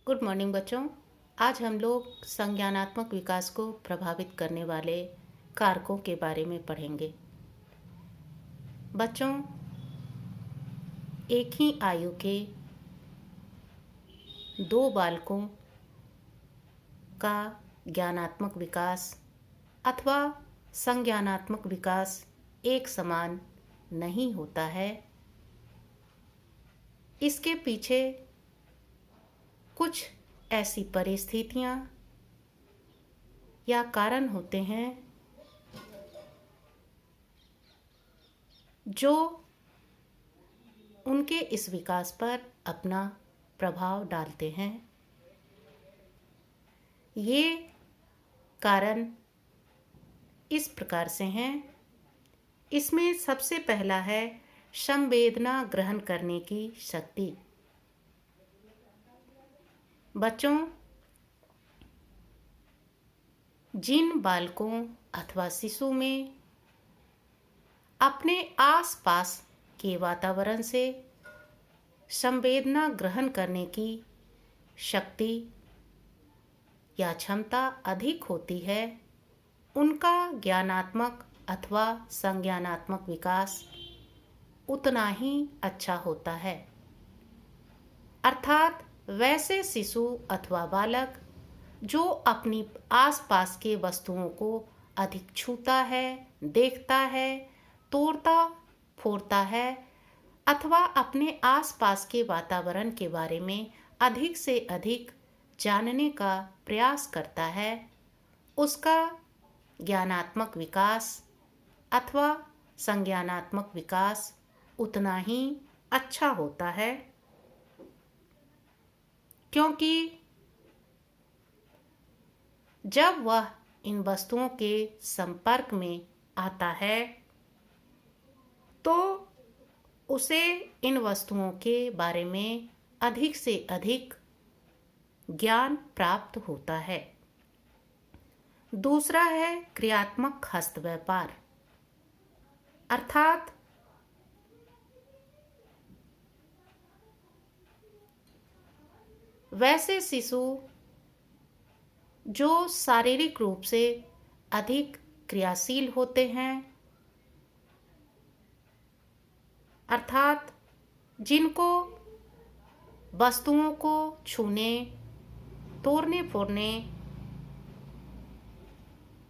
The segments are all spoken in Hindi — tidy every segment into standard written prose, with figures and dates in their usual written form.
गुड मॉर्निंग बच्चों। आज हम लोग संज्ञानात्मक विकास को प्रभावित करने वाले कारकों के बारे में पढ़ेंगे। बच्चों, एक ही आयु के दो बालकों का ज्ञानात्मक विकास अथवा संज्ञानात्मक विकास एक समान नहीं होता है। इसके पीछे कुछ ऐसी परिस्थितियाँ या कारण होते हैं जो उनके इस विकास पर अपना प्रभाव डालते हैं। ये कारण इस प्रकार से हैं। इसमें सबसे पहला है संवेदना ग्रहण करने की शक्ति। बच्चों, जिन बालकों अथवा शिशु में अपने आसपास के वातावरण से संवेदना ग्रहण करने की शक्ति या क्षमता अधिक होती है, उनका ज्ञानात्मक अथवा संज्ञानात्मक विकास उतना ही अच्छा होता है। अर्थात वैसे शिशु अथवा बालक जो अपनी आसपास के वस्तुओं को अधिक छूता है, देखता है, तोड़ता फोड़ता है अथवा अपने आसपास के वातावरण के बारे में अधिक से अधिक जानने का प्रयास करता है, उसका ज्ञानात्मक विकास अथवा संज्ञानात्मक विकास उतना ही अच्छा होता है। क्योंकि जब वह इन वस्तुओं के संपर्क में आता है तो उसे इन वस्तुओं के बारे में अधिक से अधिक ज्ञान प्राप्त होता है। दूसरा है क्रियात्मक हस्त व्यापार। अर्थात वैसे शिशु जो शारीरिक रूप से अधिक क्रियाशील होते हैं, अर्थात जिनको वस्तुओं को छूने, तोड़ने फोड़ने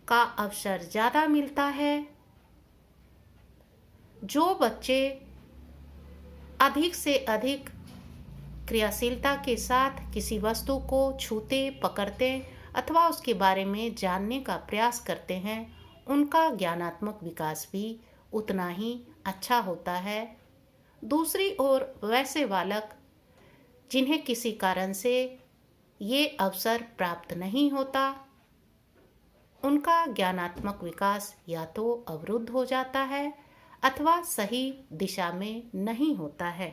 का अवसर ज़्यादा मिलता है, जो बच्चे अधिक से अधिक क्रियाशीलता के साथ किसी वस्तु को छूते, पकड़ते अथवा उसके बारे में जानने का प्रयास करते हैं, उनका ज्ञानात्मक विकास भी उतना ही अच्छा होता है। दूसरी ओर वैसे बालक जिन्हें किसी कारण से ये अवसर प्राप्त नहीं होता, उनका ज्ञानात्मक विकास या तो अवरुद्ध हो जाता है अथवा सही दिशा में नहीं होता है।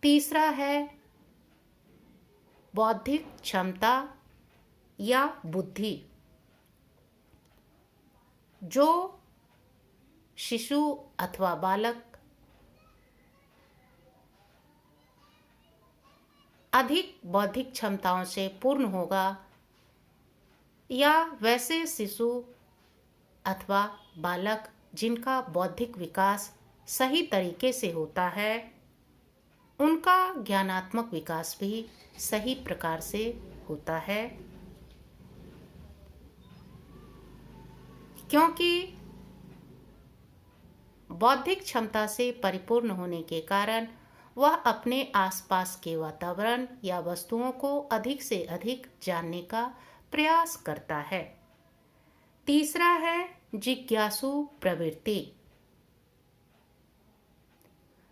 तीसरा है बौद्धिक क्षमता या बुद्धि। जो शिशु अथवा बालक अधिक बौद्धिक क्षमताओं से पूर्ण होगा या वैसे शिशु अथवा बालक जिनका बौद्धिक विकास सही तरीके से होता है, उनका ज्ञानात्मक विकास भी सही प्रकार से होता है। क्योंकि बौद्धिक क्षमता से परिपूर्ण होने के कारण वह अपने आसपास के वातावरण या वस्तुओं को अधिक से अधिक जानने का प्रयास करता है। तीसरा है जिज्ञासु प्रवृत्ति।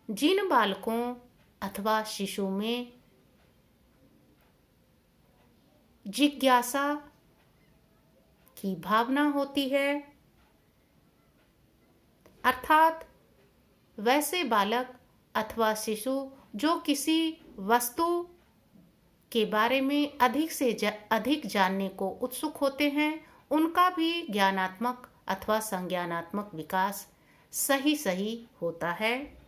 जिन बालकों अथवा शिशु में जिज्ञासा की भावना होती है, अर्थात वैसे बालक अथवा शिशु जो किसी वस्तु के बारे में अधिक से अधिक जानने को उत्सुक होते हैं, उनका भी ज्ञानात्मक अथवा संज्ञानात्मक विकास सही होता है।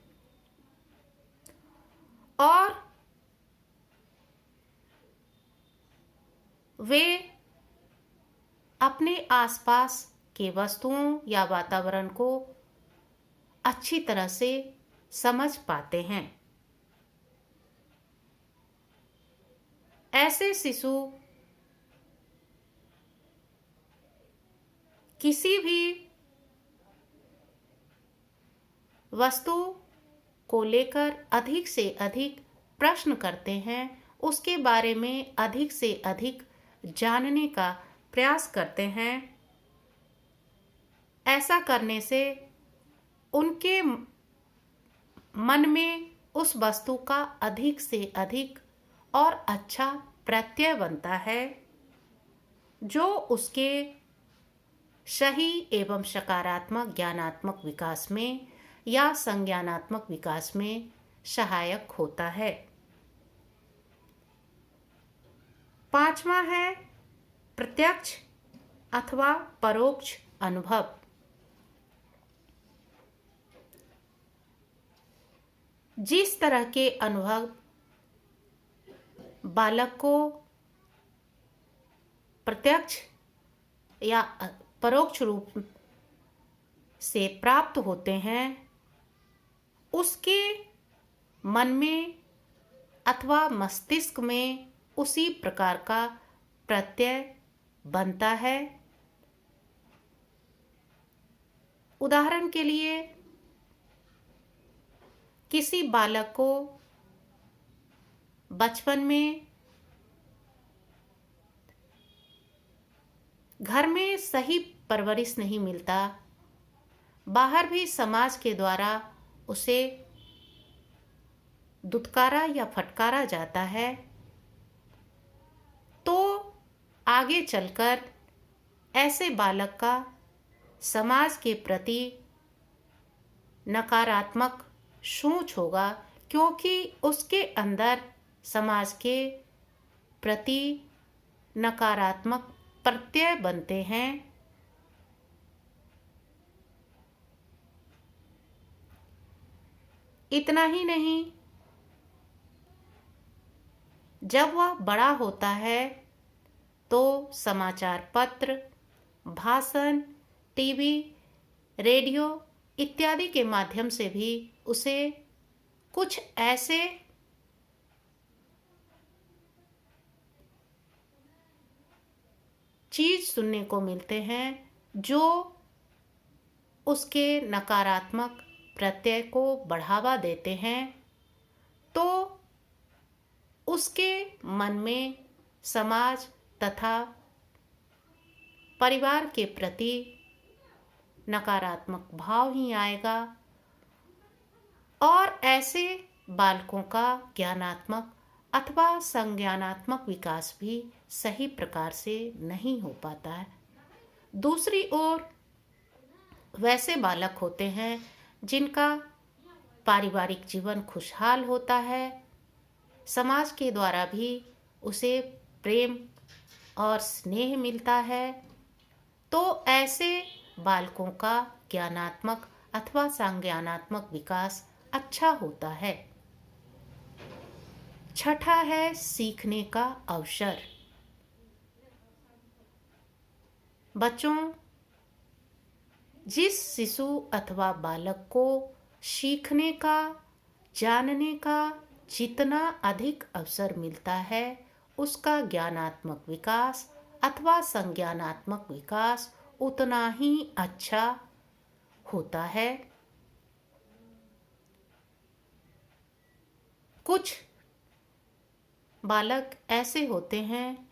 और वे अपने आसपास के वस्तुओं या वातावरण को अच्छी तरह से समझ पाते हैं। ऐसे शिशु किसी भी वस्तु को लेकर अधिक से अधिक प्रश्न करते हैं, उसके बारे में अधिक से अधिक जानने का प्रयास करते हैं। ऐसा करने से उनके मन में उस वस्तु का अधिक से अधिक और अच्छा प्रत्यय बनता है, जो उसके सही एवं सकारात्मक ज्ञानात्मक विकास में या संज्ञानात्मक विकास में सहायक होता है। पांचवा है प्रत्यक्ष अथवा परोक्ष अनुभव। जिस तरह के अनुभव बालक को प्रत्यक्ष या परोक्ष रूप से प्राप्त होते हैं, उसके मन में अथवा मस्तिष्क में उसी प्रकार का प्रत्यय बनता है। उदाहरण के लिए, किसी बालक को बचपन में घर में सही परवरिश नहीं मिलता, बाहर भी समाज के द्वारा उसे दुत्कारा या फटकारा जाता है, तो आगे चलकर ऐसे बालक का समाज के प्रति नकारात्मक सोच होगा, क्योंकि उसके अंदर समाज के प्रति नकारात्मक प्रत्यय बनते हैं। इतना ही नहीं, जब वह बड़ा होता है तो समाचार पत्र, भाषण, टीवी, रेडियो इत्यादि के माध्यम से भी उसे कुछ ऐसे चीज सुनने को मिलते हैं जो उसके नकारात्मक प्रत्यय को बढ़ावा देते हैं, तो उसके मन में समाज तथा परिवार के प्रति नकारात्मक भाव ही आएगा और ऐसे बालकों का ज्ञानात्मक अथवा संज्ञानात्मक विकास भी सही प्रकार से नहीं हो पाता है। दूसरी ओर वैसे बालक होते हैं जिनका पारिवारिक जीवन खुशहाल होता है, समाज के द्वारा भी उसे प्रेम और स्नेह मिलता है, तो ऐसे बालकों का ज्ञानात्मक अथवा संज्ञानात्मक विकास अच्छा होता है। छठा है सीखने का अवसर। बच्चों, जिस शिशु अथवा बालक को सीखने का, जानने का जितना अधिक अवसर मिलता है, उसका ज्ञानात्मक विकास अथवा संज्ञानात्मक विकास उतना ही अच्छा होता है। कुछ बालक ऐसे होते हैं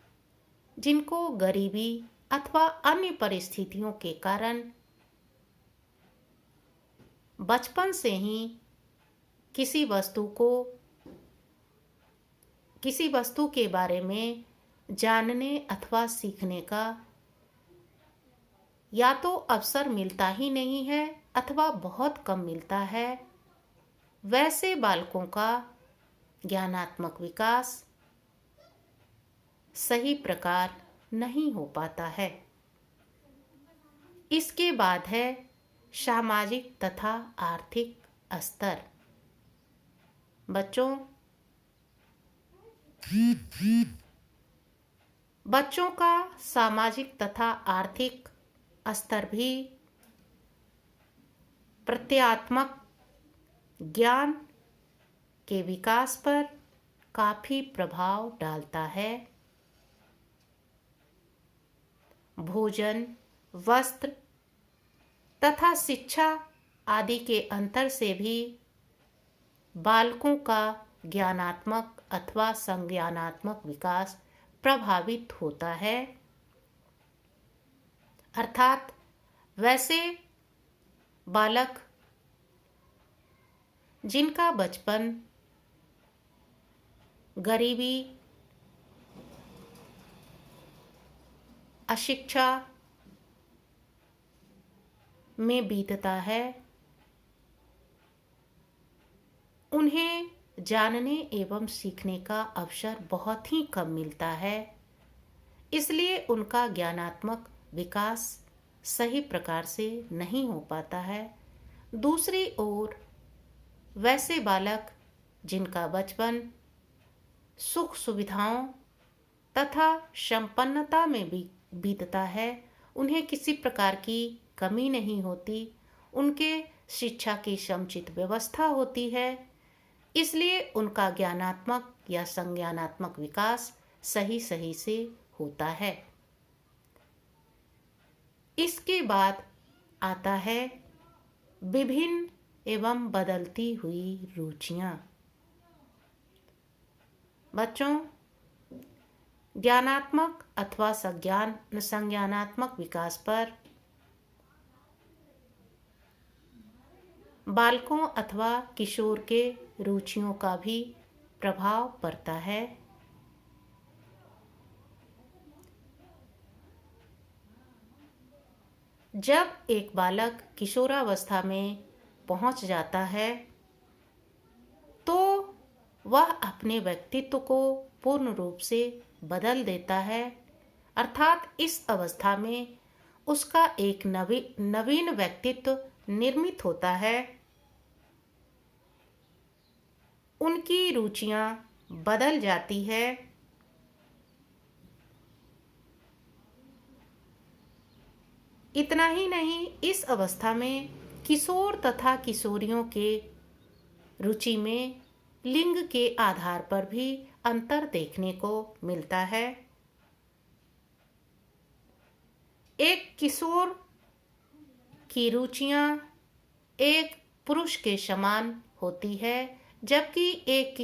जिनको गरीबी अथवा अन्य परिस्थितियों के कारण बचपन से ही किसी वस्तु के बारे में जानने अथवा सीखने का या तो अवसर मिलता ही नहीं है अथवा बहुत कम मिलता है। वैसे बालकों का ज्ञानात्मक विकास सही प्रकार नहीं हो पाता है। इसके बाद है सामाजिक तथा आर्थिक स्तर। बच्चों, बच्चों का सामाजिक तथा आर्थिक स्तर भी प्रत्ययात्मक ज्ञान के विकास पर काफी प्रभाव डालता है। भोजन, वस्त्र तथा शिक्षा आदि के अंतर से भी बालकों का ज्ञानात्मक अथवा संज्ञानात्मक विकास प्रभावित होता है। अर्थात वैसे बालक जिनका बचपन गरीबी, अशिक्षा में बीतता है, उन्हें जानने एवं सीखने का अवसर बहुत ही कम मिलता है। इसलिए उनका ज्ञानात्मक विकास सही प्रकार से नहीं हो पाता है। दूसरी ओर वैसे बालक जिनका बचपन सुख सुविधाओं तथा संपन्नता में भी बीतता है, उन्हें किसी प्रकार की कमी नहीं होती, उनके शिक्षा की समुचित व्यवस्था होती है, इसलिए उनका ज्ञानात्मक या संज्ञानात्मक विकास सही से होता है। इसके बाद आता है विभिन्न एवं बदलती हुई रुचियां। बच्चों, ज्ञानात्मक अथवा संज्ञानात्मक विकास पर बालकों अथवा किशोर के रुचियों का भी प्रभाव पड़ता है। जब एक बालक किशोरावस्था में पहुंच जाता है तो वह अपने व्यक्तित्व को पूर्ण रूप से बदल देता है। अर्थात इस अवस्था में उसका एक नवीन व्यक्तित्व निर्मित होता है। उनकी रुचियां बदल जाती है। इतना ही नहीं, इस अवस्था में किशोर तथा किशोरियों के रुचि में लिंग के आधार पर भी अंतर देखने को मिलता है। एक किशोर की रुचियां एक पुरुष के समान होती है, जबकि एक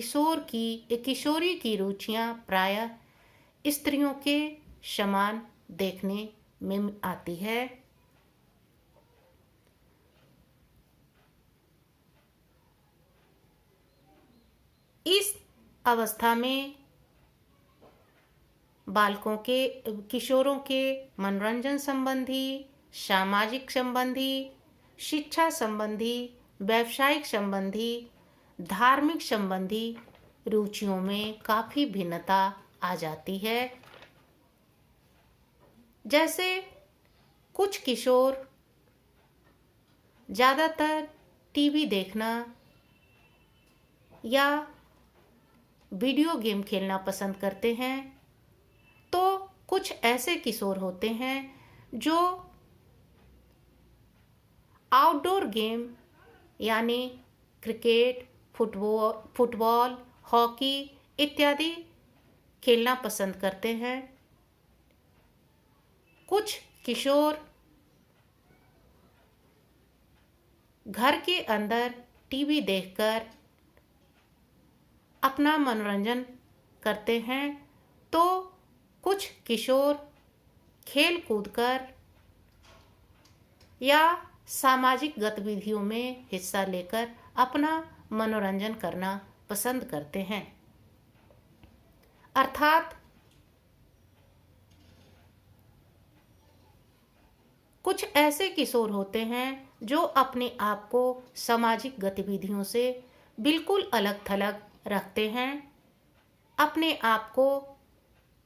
किशोरी की रुचियां प्रायः स्त्रियों के समान देखने में आती है। इस अवस्था में किशोरों के मनोरंजन संबंधी, सामाजिक संबंधी, शिक्षा संबंधी, व्यावसायिक संबंधी, धार्मिक संबंधी रुचियों में काफी भिन्नता आ जाती है। जैसे कुछ किशोर ज़्यादातर टीवी देखना या वीडियो गेम खेलना पसंद करते हैं, तो कुछ ऐसे किशोर होते हैं जो आउटडोर गेम यानी क्रिकेट, फुटबॉल, हॉकी इत्यादि खेलना पसंद करते हैं। कुछ किशोर घर के अंदर टीवी देखकर अपना मनोरंजन करते हैं, तो कुछ किशोर खेल कूद कर या सामाजिक गतिविधियों में हिस्सा लेकर अपना मनोरंजन करना पसंद करते हैं। अर्थात कुछ ऐसे किशोर होते हैं जो अपने आप को सामाजिक गतिविधियों से बिल्कुल अलग थलग रखते हैं, अपने आप को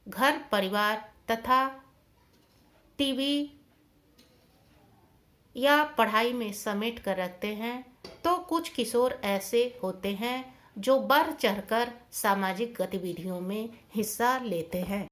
घर परिवार तथा टीवी या पढ़ाई में समेट कर रखते हैं। तो कुछ किशोर ऐसे होते हैं जो बढ़ चढ़कर सामाजिक गतिविधियों में हिस्सा लेते हैं।